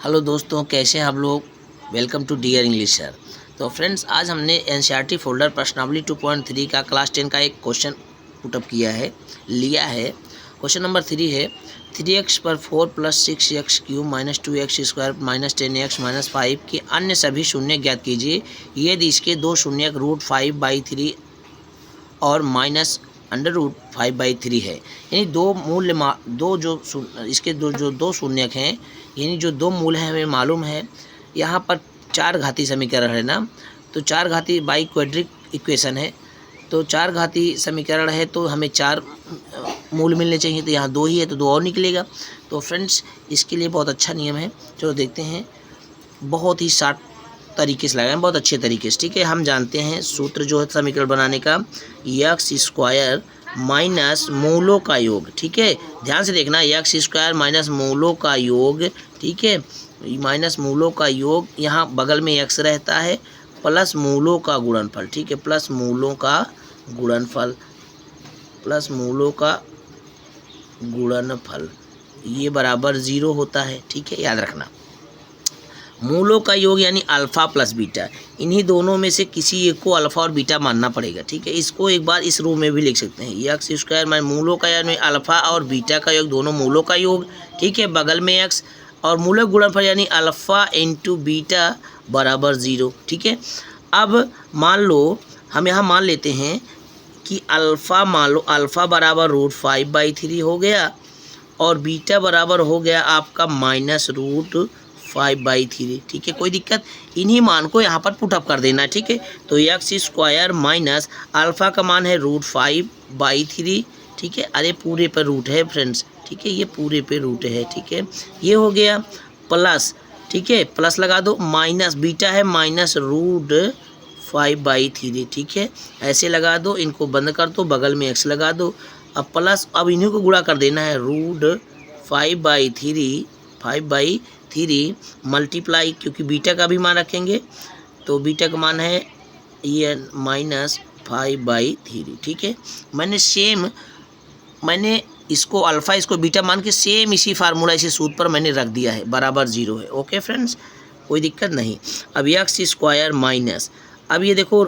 Hello दोस्तों, कैसे हैं आप लोग। Welcome to dear English sir. तो फ्रेंड्स, आज हमने एनसीईआरटी फोल्डर प्रश्नावली 2.3 का क्लास 10 का एक क्वेश्चन पुटअप लिया है। क्वेश्चन नंबर 3 है 3x पर 4 + 6x³ - 2x² - 10x - 5 के अन्य सभी शून्य ज्ञात कीजिए यदि इसके दो शून्यक √5/3 और -√5/3 है। यानी इसके दो शून्यक हैं, यानी जो दो मूल हैं हमें मालूम है। यहाँ पर चार घाती समीकरण है ना, तो चार घाती बाई क्वाड्रिक इक्वेशन है। तो चार घाती समीकरण है तो हमें चार मूल मिलने चाहिए, तो यहाँ दो ही है तो दो और निकलेगा। तो फ्रेंड्स, इसके लिए बहुत अच्छा नियम है। चलो देखते हैं, बहुत ही शार्ट तरीके से लगाएं, बहुत अच्छे तरीके से। ठीक है, हम जानते हैं सूत्र जो है समीकरण बनाने का, x² माइनस मूलों का योग। ठीक है, ध्यान से देखना, x² माइनस मूलों का योग। ठीक है, माइनस मूलों का योग, यहाँ बगल में x रहता है, प्लस मूलों का गुणनफल। ठीक है, प्लस मूलों का गुणनफल, प्लस मूलों का गुणनफल, ये बराबर 0 होता है। ठीक है, याद रखना। मूलों का योग यानी अल्फ़ा प्लस बीटा, इन्हीं दोनों में से किसी एक को अल्फ़ा और बीटा मानना पड़ेगा। ठीक है, इसको एक बार इस रूप में भी लिख सकते हैं, x² माइनस मूलों का यानी अल्फ़ा और बीटा का योग, दोनों मूलों का योग। ठीक है, बगल में x और मूलक गुणनफल यानी अल्फ़ा इंटू बीटा बराबर 0। ठीक है, अब मान लो, हम यहाँ मान लेते हैं कि अल्फ़ा मान लो, अल्फ़ा बराबर √5/3 हो गया और बीटा बराबर हो गया आपका -√5/3। ठीक है, कोई दिक्कत, इन्हीं मान को यहाँ पर पुटअप कर देना है। ठीक है, तो x² माइनस अल्फ़ा का मान है √5/3। ठीक है, अरे पूरे पर रूट है फ्रेंड्स। ठीक है, ये पूरे पे रूट है। ठीक है, ये हो गया प्लस। ठीक है, प्लस लगा दो, माइनस बीटा है -√5/3। ठीक है, ऐसे लगा दो, इनको बंद कर दो, बगल में x लगा दो। अब प्लस, अब इन्हीं को गुणा कर देना है, √5/3 मल्टीप्लाई, क्योंकि बीटा का भी मान रखेंगे, तो बीटा का मान है ये -5/3। ठीक है, मैंने इसको अल्फ़ा इसको बीटा मान के सेम इसी फार्मूला इसी सूत्र पर मैंने रख दिया है, बराबर 0 है। ओके फ्रेंड्स, कोई दिक्कत नहीं। अब x² माइनस, अब ये देखो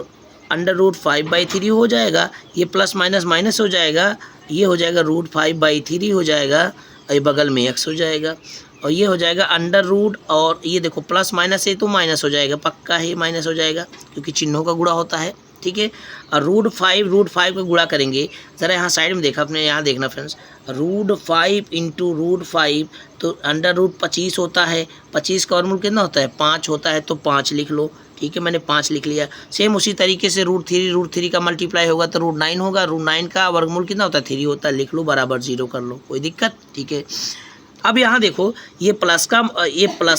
√5/3 हो जाएगा, ये प्लस माइनस माइनस हो जाएगा, ये हो जाएगा √5/3 हो जाएगा, और ये बगल में x हो जाएगा, और ये हो जाएगा √, और ये देखो प्लस माइनस है तो माइनस हो जाएगा, पक्का है माइनस हो जाएगा क्योंकि चिन्हों का गुणा होता है। ठीक है, और √5 का गुणा करेंगे, ज़रा यहाँ साइड में देखा अपने, यहाँ देखना फ्रेंड्स, √5 इंटू √5 तो √25 होता है। 25 का वर्गमूल कितना होता है, 5 होता है, तो 5 लिख लो। ठीक है, मैंने 5 लिख लिया। सेम उसी तरीके से √3 का मल्टीप्लाई होगा तो √9 होगा, √9 का वर्गमूल कितना होता है, 3 होता है, लिख लो, बराबर 0 कर लो, कोई दिक्कत। ठीक है, अब यहाँ देखो, ये प्लस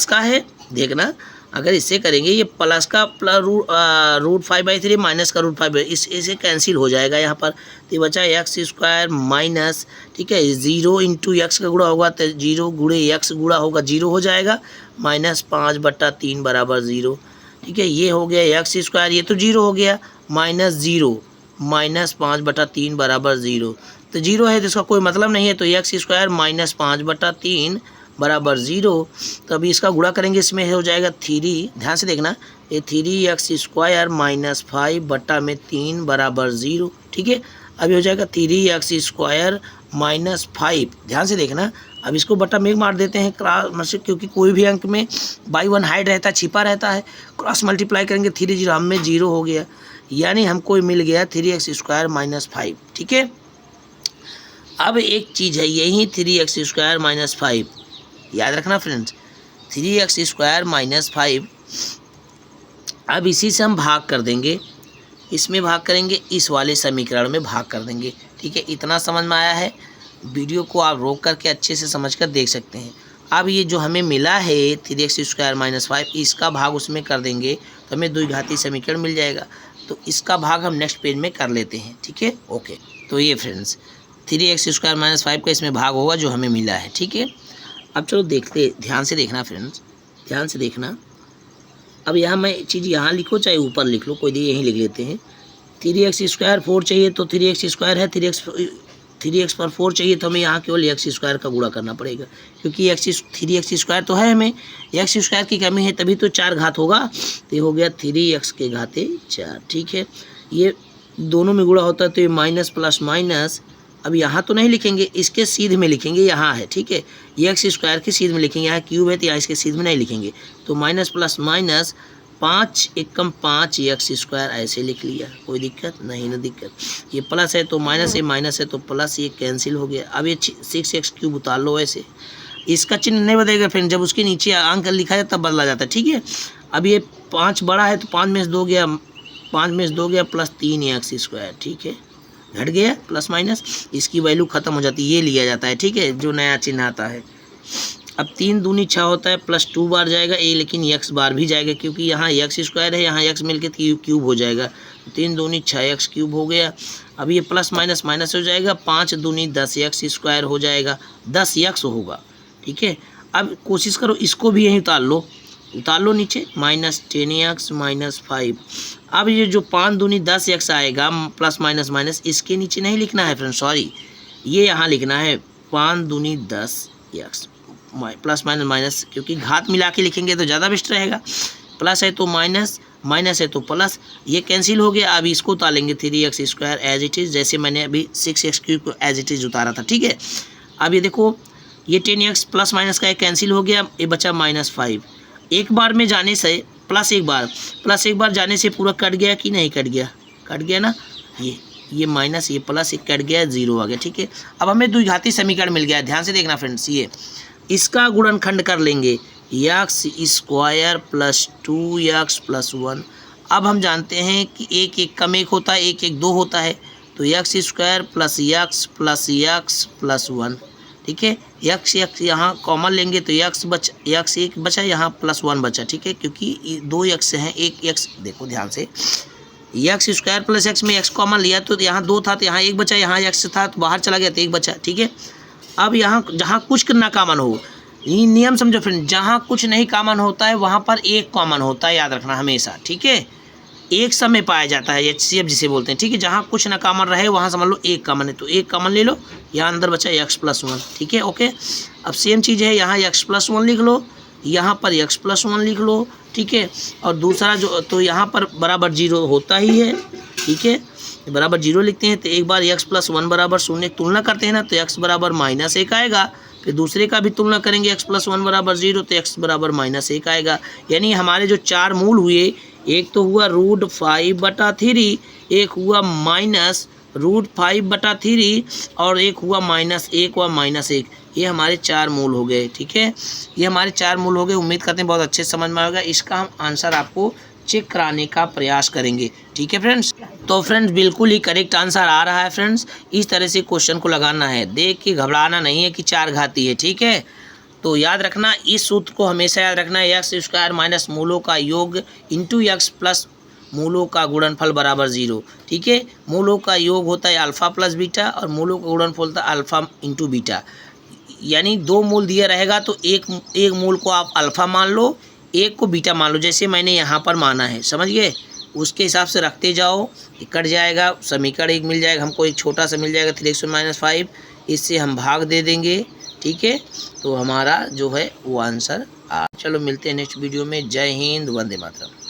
का है, देखना, अगर इससे करेंगे, ये प्लस का √5/3 माइनस का √5, इसे कैंसिल हो जाएगा यहाँ पर, तो बचा x² माइनस, ठीक है, 0 इंटू x का गुणा होगा तो 0 गुणे x गुणा होगा 0 हो जाएगा, -5/3 बराबर 0। ठीक है, ये हो गया x², ये तो 0 हो गया, -0 -5/3 बराबर 0, तो 0 है तो इसका कोई मतलब नहीं है, तो x² माइनस 5/3 बराबर 0। तो अभी इसका गुणा करेंगे, इसमें हो जाएगा 3, ध्यान से देखना, ये 3x² माइनस 5/3 बराबर 0। ठीक है, अभी हो जाएगा 3x² माइनस 5, ध्यान से देखना। अब इसको बटा में मार देते हैं क्रॉस, क्योंकि कोई भी अंक में बाई 1 हाइड रहता है, छिपा रहता है, क्रॉस मल्टीप्लाई करेंगे, 3 0 हम में 0 हो गया, यानी हमको मिल गया 3x² माइनस 5। ठीक है, अब एक चीज़ है, यही 3x² माइनस 5 याद रखना फ्रेंड्स, 3x² माइनस 5, अब इसी से हम भाग कर देंगे, इसमें भाग करेंगे, इस वाले समीकरण में भाग कर देंगे। ठीक है, इतना समझ में आया है, वीडियो को आप रोक करके अच्छे से समझ कर देख सकते हैं। अब ये जो हमें मिला है 3x² माइनस 5, इसका भाग उसमें कर देंगे तो हमें द्विघाती समीकरण मिल जाएगा, तो इसका भाग हम नेक्स्ट पेज में कर लेते हैं। ठीक है, ओके, तो ये फ्रेंड्स 3x² माइनस 5 का इसमें भाग होगा जो हमें मिला है। ठीक है, अब चलो देखते, ध्यान से देखना फ्रेंड्स, ध्यान से देखना। अब यहाँ मैं चीज़ यहाँ लिखो चाहे ऊपर लिख लो, कोई नहीं, यहीं लिख लेते हैं। 3x² 4 चाहिए तो 3x² है, 3x/4 चाहिए तो हमें यहाँ केवल x स्क्वायर का गुणा करना पड़ेगा, क्योंकि 3x स्क्वायर तो है, हमें x स्क्वायर की कमी है तभी तो 4 घात होगा। तो ये हो गया 3x के घाते 4। ठीक है, ये दोनों में गुणा होता है तो ये माइनस प्लस माइनस, अब यहाँ तो नहीं लिखेंगे, इसके सीध में लिखेंगे, यहाँ है। ठीक है, ये एक्स स्क्वायर के सीध में लिखेंगे, यहाँ क्यूब है तो यहाँ इसके सीध में नहीं लिखेंगे। तो माइनस प्लस माइनस 5 एकम 5 एक्स स्क्वायर ऐसे लिख लिया, कोई दिक्कत नहीं ना दिक्कत। ये प्लस है तो माइनस है, माइनस है तो प्लस, ये कैंसिल हो गया। अब ये 6x³ उतार लो ऐसे, इसका चिन्ह नहीं बदलेगा फ्रेंड, जब उसके नीचे अंक लिखा जाए तब बदला जाता है। ठीक है, अब ये 5 बड़ा है तो 5 में से 2 गया, 5 में से 2 गया प्लस 3x स्क्वायर। ठीक है, घट गया प्लस माइनस, इसकी वैल्यू खत्म हो जाती है, ये लिया जाता है। ठीक है, जो नया चिन्ह आता है। अब 3 दूनी 6 होता है, प्लस 2 बार जाएगा ये, लेकिन x बार भी जाएगा क्योंकि यहाँ x स्क्वायर है, यहाँ x मिलकर क्यूब हो जाएगा। 3 दूनी 6x³ हो गया। अब ये प्लस माइनस माइनस हो जाएगा, 5 दूनी 10x स्क्वायर हो जाएगा, 10x होगा। ठीक है, अब कोशिश करो इसको भी यहीं उतार लो नीचे, माइनस 10x माइनस 5। अब ये जो 5 दूनी 10x आएगा प्लस माइनस माइनस, इसके नीचे नहीं लिखना है फ्रेंड, सॉरी, ये यहाँ लिखना है 5 दूनी 10x प्लस माइनस माइनस, क्योंकि घात मिला के लिखेंगे तो ज़्यादा बेस्ट रहेगा। प्लस है तो माइनस, माइनस है तो प्लस, ये कैंसिल हो गया। अब इसको उतारेंगे 3x square as it is, जैसे मैंने अभी 6x³ को एज इट इज़ उतारा था। ठीक है, अब ये देखो ये 10x प्लस माइनस का एक कैंसिल हो गया, ये बचा -5। एक बार में जाने से प्लस एक बार जाने से पूरा कट गया कि नहीं कट गया? कट गया ना, ये माइनस ये प्लस एक कट गया, 0 आ गया। ठीक है, अब हमें द्विघाती समीकरण मिल गया है, ध्यान से देखना फ्रेंड्स। ये इसका गुणनखंड कर लेंगे x square plus 2x plus 1। अब हम जानते हैं कि एक एक कम एक होता है, एक एक 2 होता है, तो x square plus x plus x plus 1। ठीक है, x यहाँ कॉमन लेंगे तो x एक बचा, यहाँ प्लस 1 बचा। ठीक है, क्योंकि 2 x हैं, एक x, देखो ध्यान से, x स्क्वायर प्लस x में x कॉमन लिया तो यहाँ 2 था तो यहाँ 1 बचा, यहाँ x था तो बाहर चला गया तो 1 बचा। ठीक है, अब यहाँ जहाँ कुछ ना कॉमन हो, ये नियम समझो फ्रेंड, जहाँ कुछ नहीं कॉमन होता है वहाँ पर एक कॉमन होता है, याद रखना हमेशा। ठीक है, एक समय पाया जाता है, HCF जिसे बोलते हैं। ठीक है, जहाँ कुछ ना कॉमन रहे वहाँ समझ लो एक कॉमन है, तो एक कॉमन ले लो, यहाँ अंदर बचा x प्लस 1। ठीक है, ओके। अब सेम चीज़ है, यहाँ x प्लस 1 लिख लो, यहाँ पर x प्लस 1 लिख लो। ठीक है, और दूसरा जो तो यहाँ पर बराबर 0 होता ही है। ठीक है, बराबर 0 लिखते हैं तो एक बार x प्लस 1 बराबर 0 तुलना करते हैं ना, तो x बराबर -1 आएगा। फिर दूसरे का भी तुलना करेंगे, x प्लस 1 बराबर 0 तो x बराबर -1 आएगा। यानी हमारे जो 4 मूल हुए, एक तो हुआ √5/3, एक हुआ -√5/3 और एक हुआ -1 व -1। ये हमारे 4 मूल हो गए। ठीक है, ये हमारे 4 मूल हो गए। उम्मीद करते हैं बहुत अच्छे समझ में आएगा। इसका हम आंसर आपको चेक कराने का प्रयास करेंगे। ठीक है फ्रेंड्स, तो फ्रेंड्स बिल्कुल ही करेक्ट आंसर आ रहा है फ्रेंड्स। इस तरह से क्वेश्चन को लगाना है, देख के घबराना नहीं है कि 4 घाती है। ठीक है, तो याद रखना, इस सूत्र को हमेशा याद रखना है, x स्क्वायर माइनस मूलों का योग इंटू x प्लस मूलों का गुणनफल बराबर 0। ठीक है, मूलों का योग होता है अल्फ़ा प्लस बीटा और मूलों का गुणनफल होता है अल्फ़ा इंटू बीटा। यानी 2 मूल दिया रहेगा तो एक मूल को आप अल्फ़ा मान लो, एक को बीटा मान लो, जैसे मैंने यहाँ पर माना है, समझ गए? उसके हिसाब से रखते जाओ, कट जाएगा, समीकरण एक मिल जाएगा हमको, एक छोटा सा मिल जाएगा 3x - 5, इससे हम भाग दे देंगे। ठीक है, तो हमारा जो है वो आंसर चलो मिलते हैं नेक्स्ट वीडियो में। जय हिंद, वंदे मातरम।